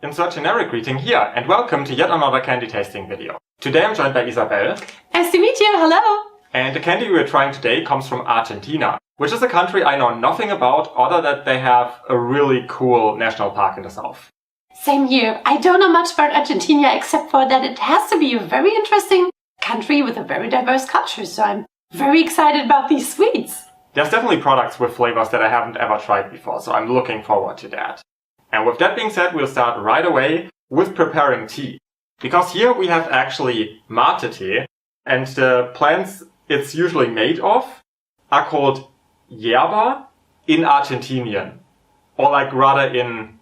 Insert generic greeting here, and welcome to yet another candy tasting video. Today I'm joined by Isabel. Nice to meet you, hello! And the candy we're trying today comes from Argentina, which is a country I know nothing about, other than they have a really cool national park in the south. Same here. I don't know much about Argentina except for that it has to be a very interesting country with a very diverse culture, so I'm very excited about these sweets. There's definitely products with flavors that I haven't ever tried before, so I'm looking forward to that. And with that being said, we'll start right away with preparing tea. Because here we have actually Matcha Tea, and the plants it's usually made of are called yerba in Argentinian. Or like rather in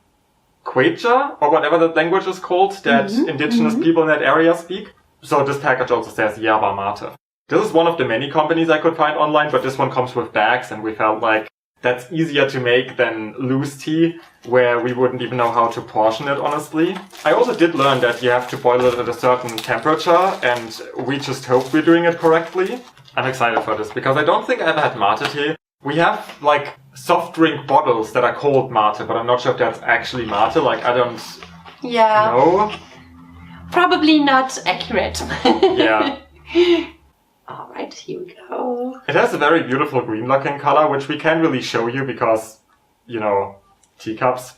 Quechua, or whatever the language is called that indigenous people in that area speak. So this package also says yerba mate. This is one of the many companies I could find online, but this one comes with bags, and we felt like that's easier to make than loose tea, where we wouldn't even know how to portion it, honestly. I also did learn that you have to boil it at a certain temperature, and we just hope we're doing it correctly. I'm excited for this, because I don't think I ever had Matcha Tea. We have, like, soft drink bottles that are called Matcha, but I'm not sure if that's actually Matcha. Like, I don't know. Probably not accurate. Yeah. Alright, here we go. It has a very beautiful green-looking color, which we can't really show you because, you know, teacups.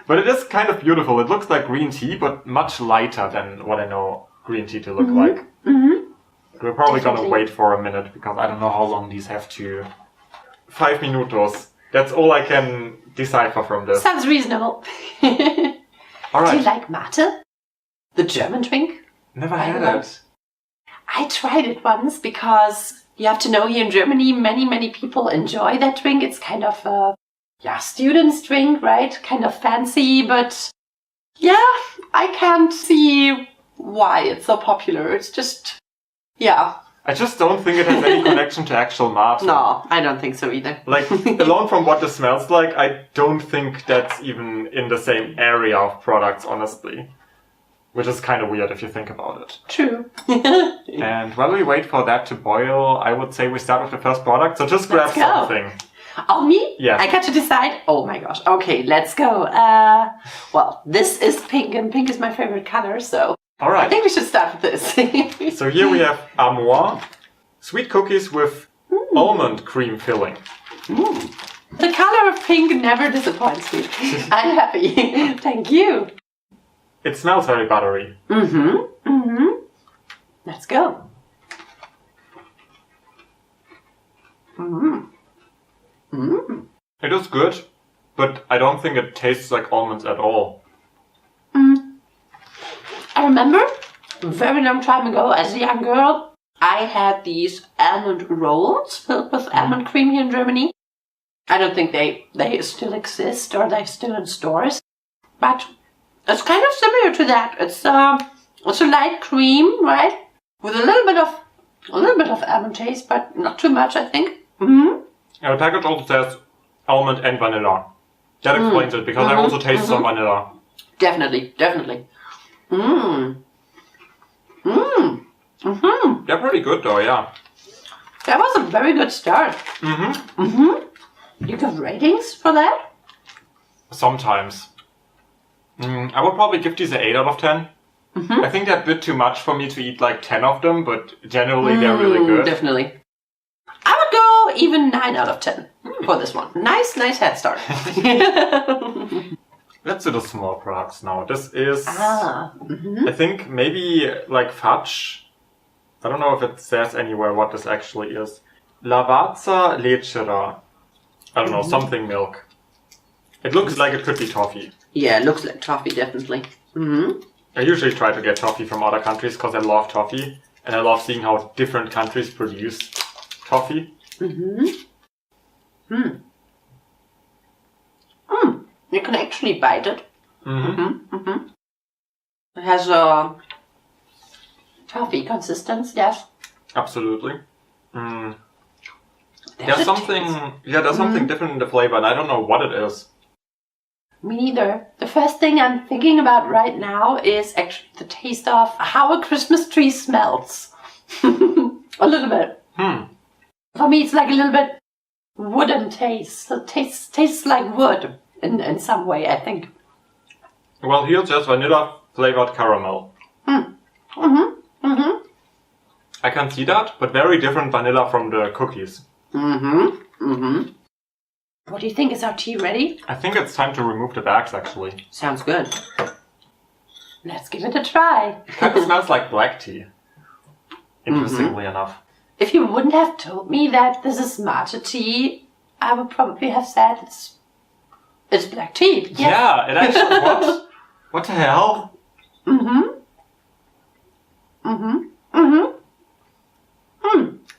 But it is kind of beautiful. It looks like green tea, but much lighter than what I know green tea to look like. We're probably gonna wait for a minute, because I don't know how long these have to... 5 minutos. That's all I can decipher from this. Sounds reasonable. Alright. Do you like mate? The German drink? Never had it. I tried it once because you have to know here in Germany many people enjoy that drink. It's kind of a student's drink, right? Kind of fancy, but I can't see why it's so popular. It's just, I just don't think it has any connection to actual mate. No, I don't think so either. Like, alone from what this smells like, I don't think that's even in the same area of products, honestly. Which is kind of weird if you think about it. True. And while we wait for that to boil, I would say we start with the first product. So just grab something. Oh, me? Yeah. I got to decide? Oh my gosh. Okay, let's go. Well, this is pink, and pink is my favorite color, so Alright. I think we should start with this. So here we have Amor, sweet cookies with almond cream filling. The color of pink never disappoints me. I'm happy. Thank you. It smells very buttery. Let's go. It is good, but I don't think it tastes like almonds at all. I remember a very long time ago, as a young girl, I had these almond rolls filled with almond cream here in Germany. I don't think they still exist or they're still in stores, but it's kind of similar to that. It's a light cream, right, with a little bit of almond taste, but not too much, I think. And the package also says almond and vanilla. That explains it, because I also taste some vanilla. Definitely. They're pretty good though, yeah. That was a very good start. You give ratings for that? Sometimes. I would probably give these an 8 out of 10. I think they're a bit too much for me to eat like 10 of them, but generally they're really good. Definitely. I would go even 9 out of 10 for this one. Nice head start. Let's do the small products now. This is, I think, maybe like fudge. I don't know if it says anywhere what this actually is. Lavazza lechera. I don't know, something milk. It looks like it could be toffee. Yeah, it looks like toffee, definitely. I usually try to get toffee from other countries because I love toffee. And I love seeing how different countries produce toffee. You can actually bite it. It has a toffee consistency, yes. Absolutely. There's something different in the flavor, and I don't know what it is. Me neither. The first thing I'm thinking about right now is actually the taste of how a Christmas tree smells. A little bit. For me, it's like a little bit wooden taste. It tastes like wood in some way, I think. Well, here's just vanilla flavored caramel. I can see that, but very different vanilla from the cookies. What do you think? Is our tea ready? I think it's time to remove the bags, actually. Sounds good. Let's give it a try. It kind of smells like black tea. Interestingly enough. If you wouldn't have told me that this is matcha tea, I would probably have said it's black tea. Yes. Yeah, it actually was. What the hell?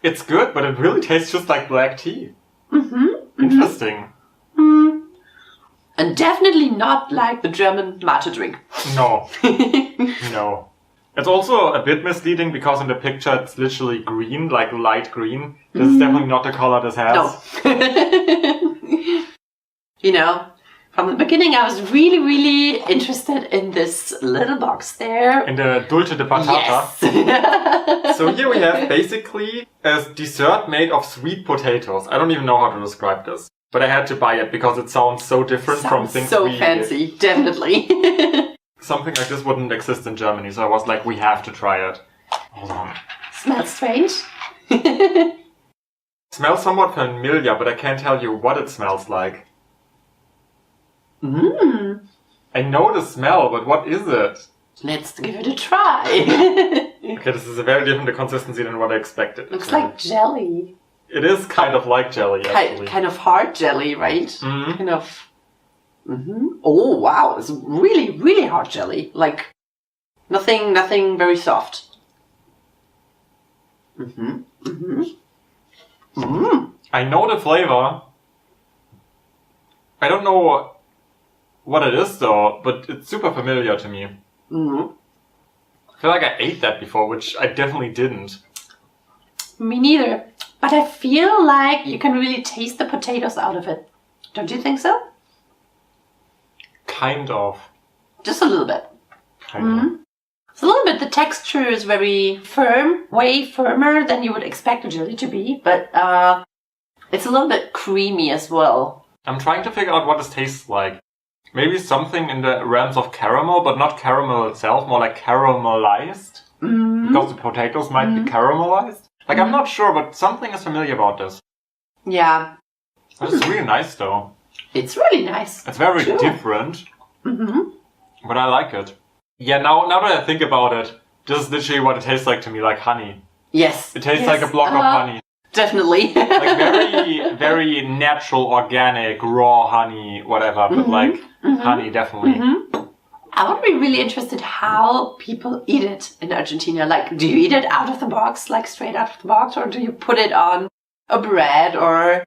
It's good, but it really tastes just like black tea. Interesting. And definitely not like the German matcha drink. No. No. It's also a bit misleading because in the picture it's literally green, like light green. This is definitely not the color this has. No. You know, from the beginning I was really, really interested in this little box there. In the Dulce de Patata. Yes. So here we have basically a dessert made of sweet potatoes. I don't even know how to describe this. But I had to buy it because it sounds so different from things so fancy, definitely. Something like this wouldn't exist in Germany, so I was like, we have to try it. Hold on. Smells strange. Smells somewhat familiar, but I can't tell you what it smells like. I know the smell, but what is it? Let's give it a try. Okay, this is a very different consistency than what I expected. Looks like jelly. It is kind of like jelly, actually. Kind of hard jelly, right? Kind of. Oh wow, it's really, really hard jelly. Like nothing very soft. I know the flavor. I don't know what it is though, but it's super familiar to me. I feel like I ate that before, which I definitely didn't. Me neither. But I feel like you can really taste the potatoes out of it. Don't you think so? Kind of. Just a little bit. Kind of. It's a little bit, the texture is very firm, way firmer than you would expect a jelly to be, but it's a little bit creamy as well. I'm trying to figure out what this tastes like. Maybe something in the realms of caramel, but not caramel itself, more like caramelized. Because the potatoes might be caramelized. Like, I'm not sure, but something is familiar about this. Yeah. It's really nice, though. It's really nice. It's very different. But I like it. Yeah, now that I think about it, this is literally what it tastes like to me, like honey. Yes. It tastes like a block of honey. Definitely. Like very, very natural, organic, raw honey, whatever. But like honey, definitely. I would be really interested how people eat it in Argentina. Like, do you eat it out of the box, like straight out of the box, or do you put it on a bread, or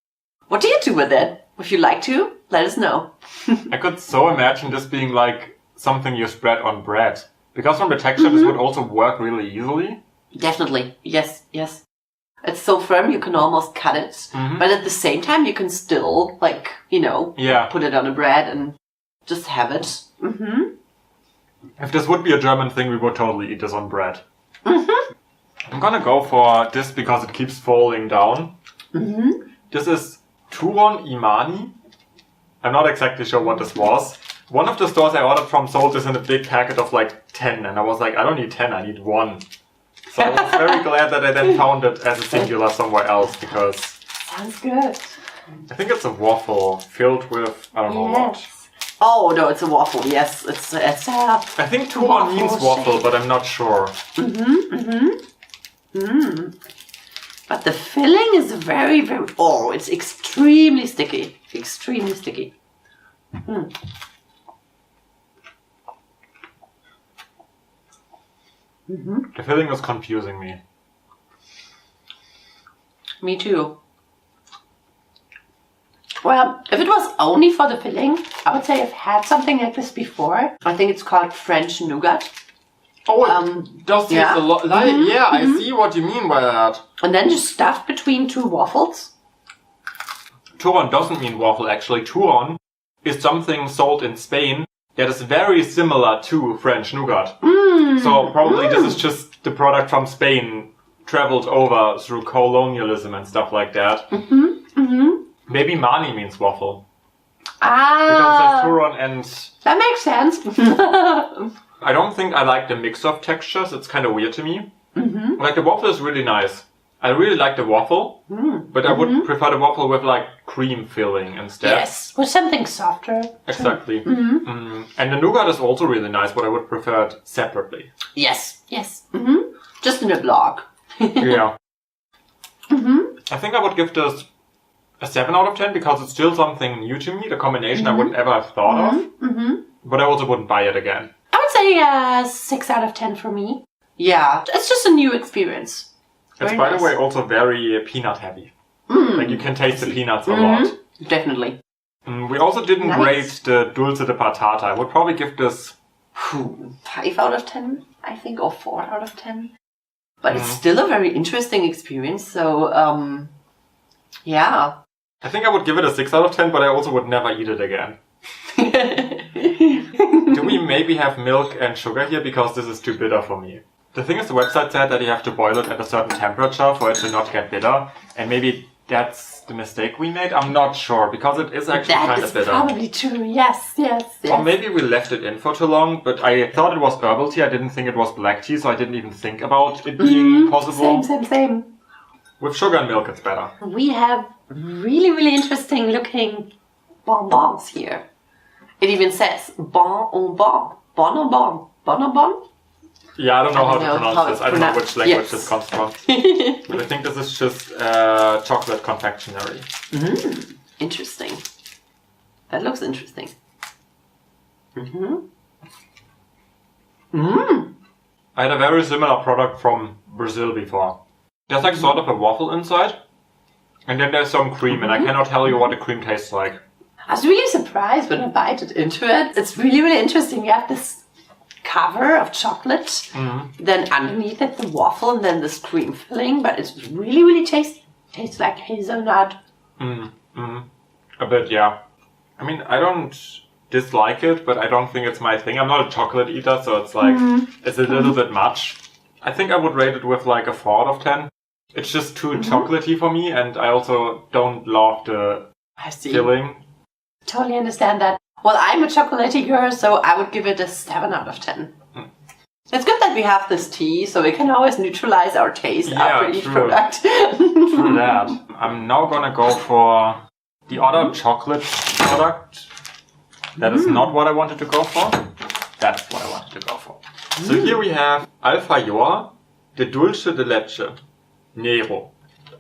what do you do with it? If you like to, let us know. I could so imagine this being like something you spread on bread. Because from the texture, this would also work really easily. Definitely. Yes, yes. It's so firm you can almost cut it. But at the same time, you can still, like, you know, put it on a bread and just have it. If this would be a German thing, we would totally eat this on bread. I'm gonna go for this because it keeps falling down. This is Turon Imani. I'm not exactly sure what this was. One of the stores I ordered from sold this in a big packet of like 10, and I was like, I don't need 10, I need 1. So I was very glad that I then found it as a singular somewhere else, because... Sounds good. I think it's a waffle filled with, I don't know what. Oh, no, it's a waffle, yes. It's I think Turon means waffle, but I'm not sure. But the filling is very, very... Oh, it's extremely sticky. Extremely sticky. The filling is confusing me. Me too. Well, if it was only for the filling, I would say I've had something like this before. I think it's called French Nougat. Oh, it does taste a lot like... Yeah, I see what you mean by that. And then just stuffed between 2 waffles. Turon doesn't mean waffle, actually. Turon is something sold in Spain that is very similar to French Nougat. So probably this is just the product from Spain traveled over through colonialism and stuff like that. Maybe Mani means waffle. Because there's Turon and... That makes sense. I don't think I like the mix of textures. It's kind of weird to me. Like, the waffle is really nice. I really like the waffle, but I would prefer the waffle with, like, cream filling instead. Yes, with something softer. Exactly. And the nougat is also really nice, but I would prefer it separately. Yes. Just in a block. Yeah. I think I would give this a 7 out of 10 because it's still something new to me. The combination I wouldn't ever have thought of. But I also wouldn't buy it again. I would say a 6 out of 10 for me. Yeah, it's just a new experience. It's, by the way, also very peanut heavy. Like, you can taste the peanuts a lot. Definitely. We also didn't rate the Dulce de Patata. I would probably give this... 5 out of 10, I think, or 4 out of 10. But it's still a very interesting experience, so, yeah. I think I would give it a 6 out of 10, but I also would never eat it again. Do we maybe have milk and sugar here? Because this is too bitter for me. The thing is, the website said that you have to boil it at a certain temperature for it to not get bitter. And maybe that's the mistake we made? I'm not sure, because it is actually kind of bitter. That is probably true, yes. Or maybe we left it in for too long, but I thought it was herbal tea. I didn't think it was black tea, so I didn't even think about it being possible. Same. With sugar and milk, it's better. We have really interesting looking bonbons here. It even says bon au bon. Bon au bon. Bon au bon? Yeah, I don't know how to pronounce this. I don't know which language this comes from. But I think this is just chocolate confectionery. Interesting. That looks interesting. I had a very similar product from Brazil before. There's like sort of a waffle inside. And then there's some cream, and I cannot tell you what the cream tastes like. I was really surprised when I bite into it. It's really interesting. You have this cover of chocolate, then underneath it the waffle, and then this cream filling, but it's really tasty. Tastes like hazelnut. A bit, yeah. I mean, I don't dislike it, but I don't think it's my thing. I'm not a chocolate eater, so it's like, it's a little bit much. I think I would rate it with like a 4 out of 10. It's just too chocolatey for me, and I also don't love the filling. Totally understand that. Well, I'm a chocolatey girl, so I would give it a 7 out of 10. It's good that we have this tea, so we can always neutralize our taste after each product. True that. I'm now gonna go for the other chocolate product. That is not what I wanted to go for. That's what I wanted to go for. So here we have Alfajor de Dulce de Leche Nero.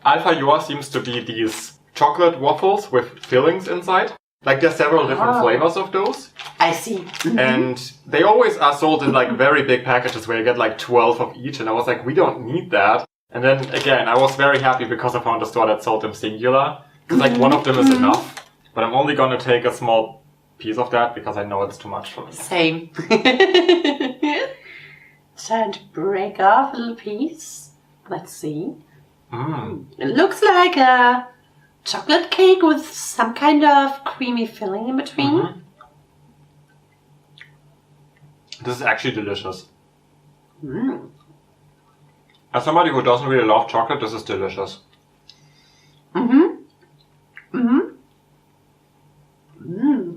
Alfajor seems to be these chocolate waffles with fillings inside. Like, there's several different flavors of those. I see. And they always are sold in like very big packages where you get like 12 of each. And I was like, we don't need that. And then again, I was very happy because I found a store that sold them singular. Because like one of them is enough. But I'm only gonna take a small piece of that because I know it's too much for me. Same. Trying to break off a little piece. Let's see. It looks like a chocolate cake with some kind of creamy filling in between. This is actually delicious. As somebody who doesn't really love chocolate, this is delicious.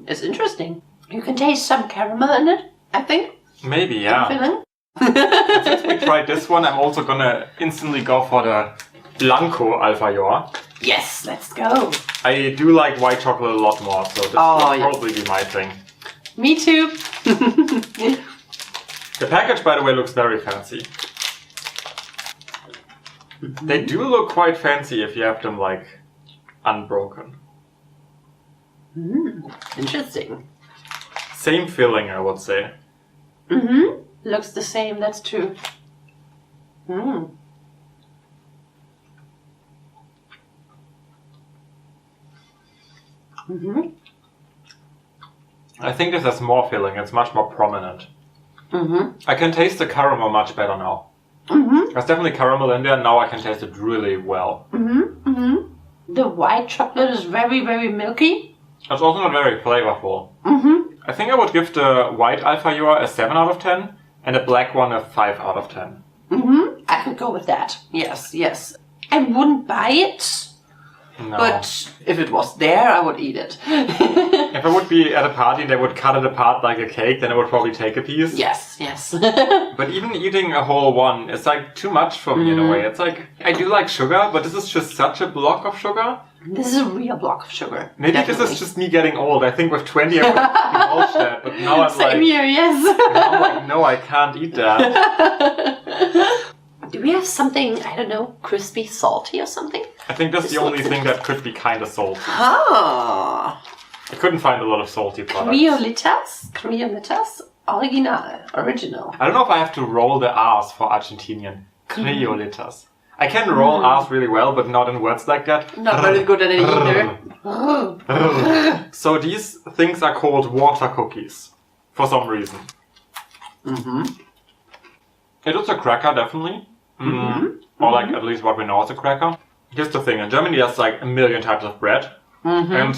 It's interesting. You can taste some caramel in it, I think. Maybe, yeah. Filling. Since we tried this one, I'm also gonna instantly go for the Blanco Alfajor. Yes, let's go. I do like white chocolate a lot more, so this will probably be my thing. Me too. The package, by the way, looks very fancy. They do look quite fancy if you have them, like, unbroken. Interesting. Same filling, I would say. Looks the same, that's true. I think this has more filling, it's much more prominent. I can taste the caramel much better now. There's definitely caramel in there, now I can taste it really well. The white chocolate is very milky. It's also not very flavorful. I think I would give the white Alfajor a 7 out of 10 and the black one a 5 out of 10. I could go with that. Yes. I wouldn't buy it, No. But if it was there, I would eat it. If I would be at a party and they would cut it apart like a cake, then I would probably take a piece. Yes. But even eating a whole one is like too much for me in a way. It's like, I do like sugar, but this is just such a block of sugar. This is a real block of sugar. Maybe definitely. This is just me getting old. I think with 20 I would divulge that, but now I'm Same here, yes. now I'm like, no, I can't eat that. Do we have something, I don't know, crispy, salty or something? I think that's the only thing that could be kind of salty. Ah. I couldn't find a lot of salty products. Criolitas, original. I don't know if I have to roll the R's for Argentinian. Criolitas. I can roll R's really well, but not in words like that. Not very good at it either. So these things are called water cookies, for some reason. It is a cracker, definitely. Or like at least what we know as a cracker. Here's the thing, in Germany there's like a million types of bread. And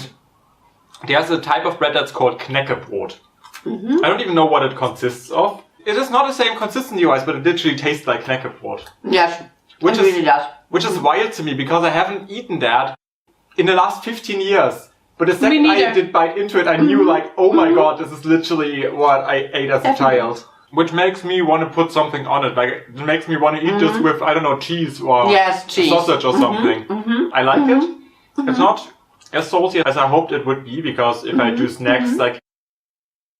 there's a type of bread that's called Knäckebrot. I don't even know what it consists of. It is not the same consistency-wise, but it literally tastes like Knäckebrot. Yes, Which it really does. Which is wild to me, because I haven't eaten that in the last 15 years. But the second I did bite into it, I knew like, oh my god, this is literally what I ate as a child. Which makes me want to put something on it. Like, it makes me want to eat this with, I don't know, cheese or cheese. sausage or something. I like it. It's not as salty as I hoped it would be, because if I do snacks, like,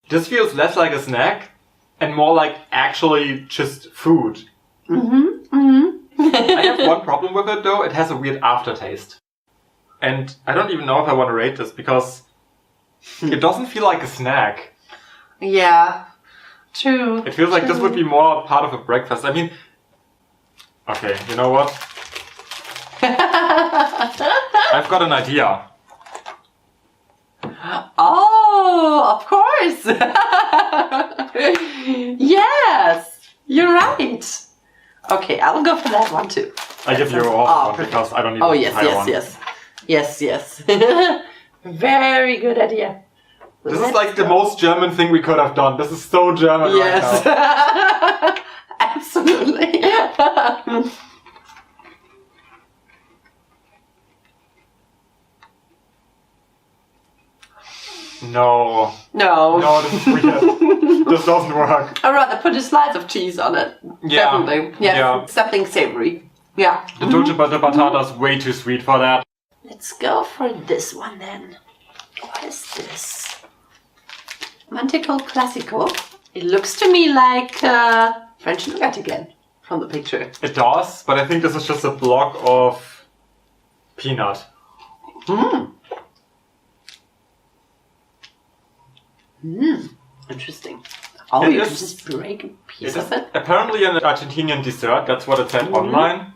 this feels less like a snack and more like actually just food. I have one problem with it though, it has a weird aftertaste. And I don't even know if I want to rate this, because it doesn't feel like a snack. Yeah, true. It feels like this would be more part of a breakfast. I mean, okay, you know what? I've got an idea. Oh, of course. Yes, you're right. Okay, I'll go for that one too. I give you all one because I don't need the entire one. Yes. Very good idea. This is like the most German thing we could have done. This is so German right now. Absolutely. No, this is weird. This doesn't work. I'd rather put a slice of cheese on it. Yeah. Definitely. Yes. Yeah. Something savory. Yeah. The dulce de patata is way too sweet for that. Let's go for this one then. What is this? Manteco Classico. It looks to me like French nougat again from the picture. It does, but I think this is just a block of peanut. Interesting. Oh, you can just break a piece of it? Apparently an Argentinian dessert, that's what it said online.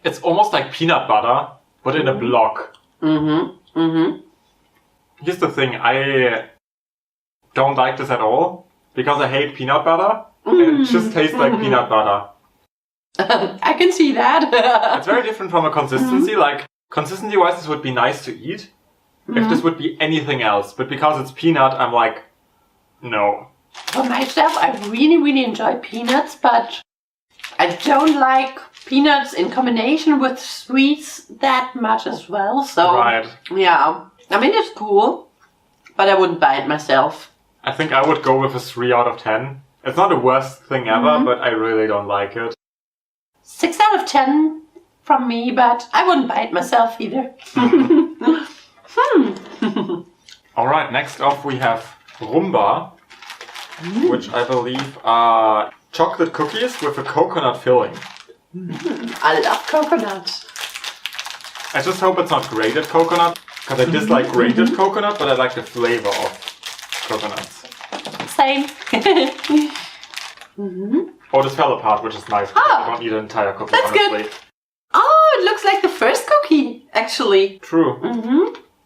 It's almost like peanut butter, but in a block. Here's the thing, I don't like this at all, because I hate peanut butter, and it just tastes like peanut butter. I can see that. It's very different from a consistency, like, consistency-wise this would be nice to eat, if this would be anything else, but because it's peanut, I'm like, no. For myself, I really enjoy peanuts, but I don't like peanuts in combination with sweets that much as well, so... Right. Yeah. I mean, it's cool, but I wouldn't buy it myself. I think I would go with a 3 out of 10. It's not the worst thing ever, but I really don't like it. 6 out of 10 from me, but I wouldn't buy it myself either. Alright, next off we have rumba, which I believe are chocolate cookies with a coconut filling. I love coconut. I just hope it's not grated coconut, because I dislike grated coconut, but I like the flavor of coconuts. Same. Oh, this fell apart, which is nice. I don't need an entire cookie, that's honestly. Good. Oh, it looks like the first cookie, actually. True.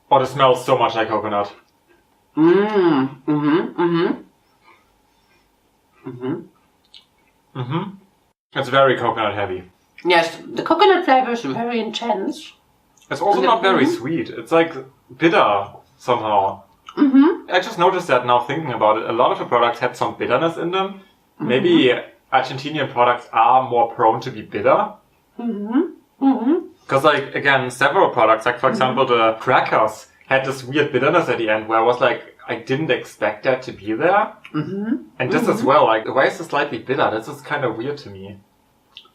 Oh, this smells so much like coconut. It's very coconut heavy. Yes, the coconut flavor is very intense. It's also not very sweet. It's like bitter somehow. Mm-hmm. I just noticed that now thinking about it. A lot of the products had some bitterness in them. Mm-hmm. Maybe Argentinian products are more prone to be bitter. Mm-hmm. Mm-hmm. Because, like, again, several products, like, for example, the crackers had this weird bitterness at the end where I was like, I didn't expect that to be there. Mm-hmm. And this as well, like, why is this slightly bitter? This is kind of weird to me.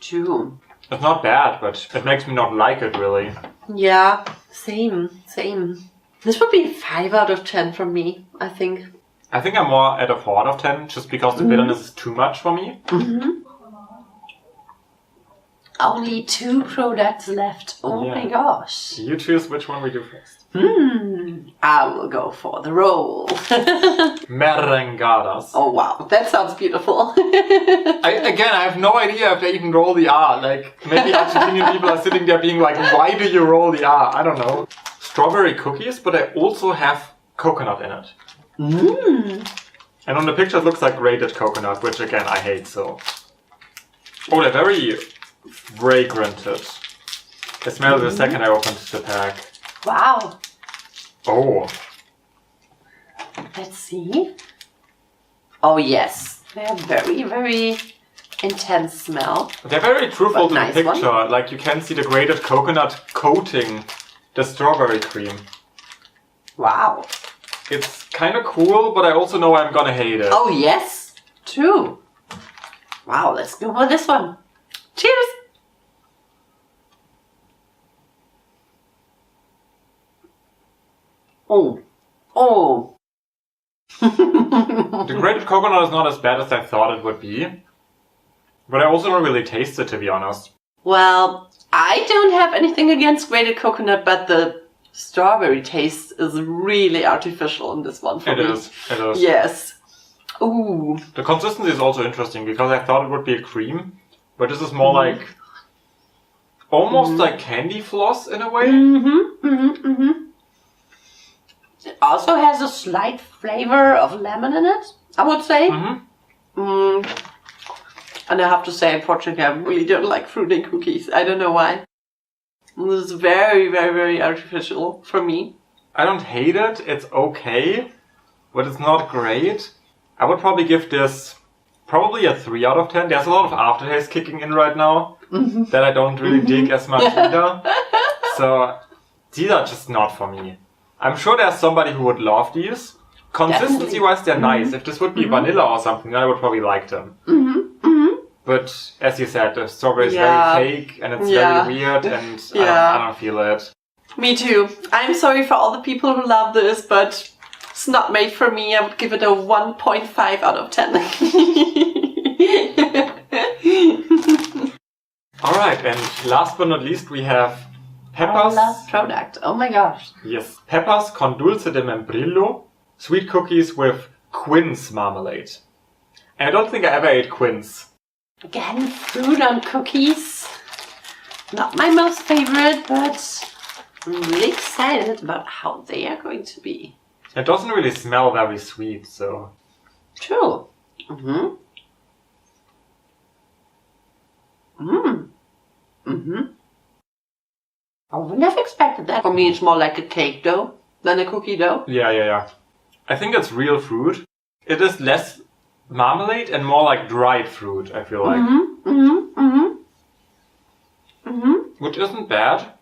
True. It's not bad, but it makes me not like it, really. Yeah, same. This would be 5 out of 10 from me, I think. I think I'm more at a 4 out of 10, just because the bitterness is too much for me. Mm-hmm. Only 2 products left. Oh my gosh. You choose which one we do first. I will go for the roll. Merengadas. Oh wow, that sounds beautiful. I have no idea if they even roll the R. Like, maybe Argentinian people are sitting there being like, why do you roll the R? I don't know. Strawberry cookies, but they also have coconut in it. And on the picture it looks like grated coconut, which again I hate, so... Oh, they're very fragranted. I smelled it the second I opened the pack. Wow. Oh. Let's see. Oh yes, they're very, very intense smell. They're very truthful to nice the picture. one. Like, you can see the grated coconut coating the strawberry cream. Wow. It's kind of cool, but I also know I'm gonna hate it. Oh yes, true. Wow, let's go for this one. Cheers! Oh. The grated coconut is not as bad as I thought it would be. But I also don't really taste it, to be honest. Well, I don't have anything against grated coconut, but the strawberry taste is really artificial in this one for me. It is. Yes. Ooh. The consistency is also interesting because I thought it would be a cream, but this is more like almost like candy floss in a way. It also has a slight flavor of lemon in it, I would say. And I have to say, unfortunately, I really don't like fruity cookies. I don't know why. This is very, very, very artificial for me. I don't hate it. It's okay, but it's not great. I would probably give this probably a 3 out of 10. There's a lot of aftertaste kicking in right now that I don't really dig as much either. So these are just not for me. I'm sure there's somebody who would love these. Consistency-wise, they're nice. If this would be vanilla or something, then I would probably like them. But as you said, the strawberry is very fake and it's very weird and I don't feel it. Me too. I'm sorry for all the people who love this, but it's not made for me. I would give it a 1.5 out of 10. Alright, and last but not least we have Peppers. Our last product. Oh my gosh. Yes. Peppers con dulce de membrillo. Sweet cookies with Quince marmalade. And I don't think I ever ate Quince. Again, fruit on cookies. Not my most favorite, but I'm really excited about how they are going to be. It doesn't really smell very sweet, so... True. I wouldn't have expected that. For me, it's more like a cake dough than a cookie dough. Yeah. I think it's real fruit. It is less marmalade and more like dried fruit, I feel like. Which isn't bad,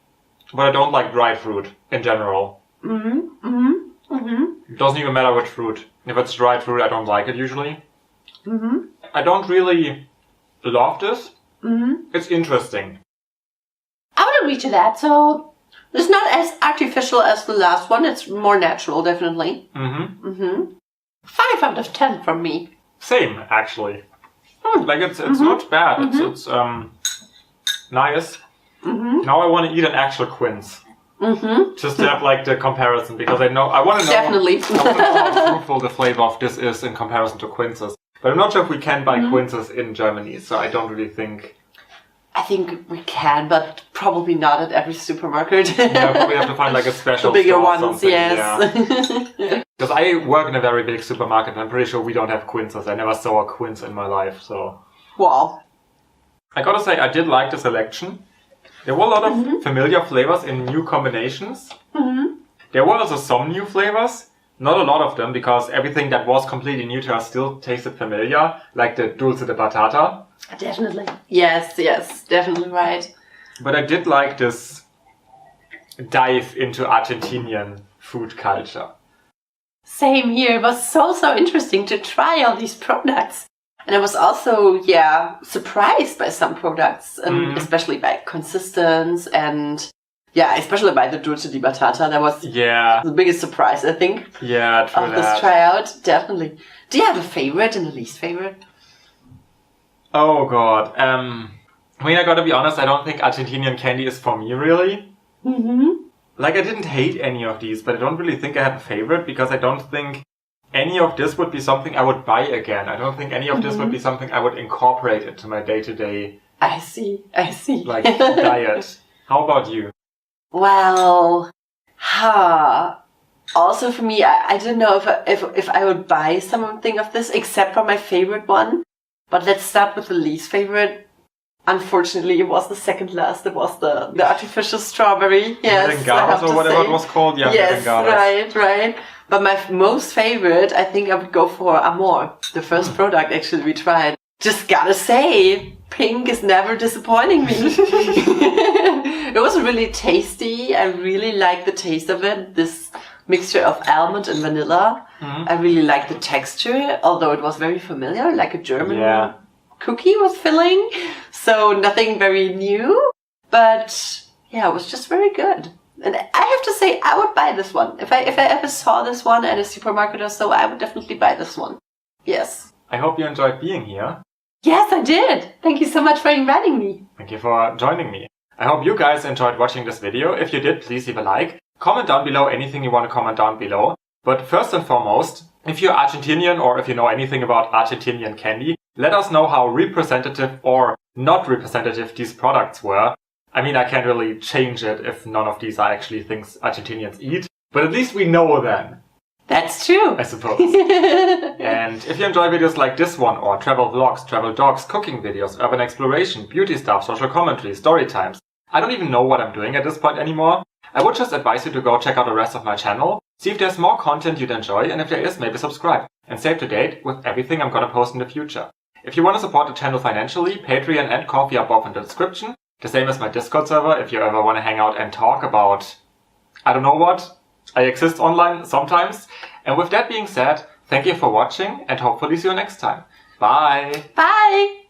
but I don't like dried fruit in general. It doesn't even matter which fruit. If it's dried fruit, I don't like it usually. I don't really love this. It's interesting. I would agree to that. So it's not as artificial as the last one. It's more natural, definitely. 5 out of 10 from me. Same, actually. Like it's not bad. It's nice. Now I want to eat an actual Quince. Just to have like the comparison, because I want to know. Definitely. I want to know how fruitful the flavor of this is in comparison to Quinces. But I'm not sure if we can buy Quinces in Germany, so I don't really think. I think we can, but probably not at every supermarket. Yeah, probably have to find like a special the bigger store or ones, something. yes. Because I work in a very big supermarket, and I'm pretty sure we don't have Quinces. I never saw a Quince in my life, so. Wow. I gotta say, I did like the selection. There were a lot of familiar flavors in new combinations. There were also some new flavors, Not a lot of them, because everything that was completely new to us still tasted familiar, like the Dulce de Batata. Definitely. Yes, definitely right. But I did like this dive into Argentinian food culture. Same here. It was so interesting to try all these products. And I was also, surprised by some products, especially by consistency and, especially by the Dulce de Batata. That was the biggest surprise, I think, true of this tryout. Definitely. Do you have a favorite and a least favorite? Oh, God. I mean, I gotta be honest, I don't think Argentinian candy is for me, really. Mm-hmm. Like, I didn't hate any of these, but I don't really think I have a favorite, because I don't think any of this would be something I would buy again. I don't think any of this would be something I would incorporate into my day-to-day... I see. Like, diet. How about you? Well, also for me, I don't know if I would buy something of this, except for my favorite one. But let's start with the least favorite. Unfortunately, it was the second last. It was the artificial strawberry. Yes, or whatever it was called. Yeah, yes, right. But my most favorite, I think I would go for Amor, the first product actually we tried. Just gotta say, pink is never disappointing me. It was really tasty. I really liked the taste of it. This mixture of almond and vanilla. Mm-hmm. I really liked the texture, although it was very familiar, like a German cookie with filling. So nothing very new, but it was just very good. And I have to say, I would buy this one. If I ever saw this one at a supermarket or so, I would definitely buy this one. Yes. I hope you enjoyed being here. Yes, I did. Thank you so much for inviting me. Thank you for joining me. I hope you guys enjoyed watching this video. If you did, please leave a like. Comment down below anything you want to comment down below. But first and foremost, if you're Argentinian or if you know anything about Argentinian candy, let us know how representative or not representative these products were. I mean, I can't really change it if none of these are actually things Argentinians eat, but at least we know then. That's true. I suppose. And if you enjoy videos like this one, or travel vlogs, travel dogs, cooking videos, urban exploration, beauty stuff, social commentary, story times, I don't even know what I'm doing at this point anymore. I would just advise you to go check out the rest of my channel, see if there's more content you'd enjoy, and if there is, maybe subscribe, and stay up to date with everything I'm gonna post in the future. If you want to support the channel financially, Patreon and Ko-fi are both in the description. The same as my Discord server if you ever want to hang out and talk about, I don't know what. I exist online sometimes. And with that being said, thank you for watching and hopefully see you next time. Bye! Bye!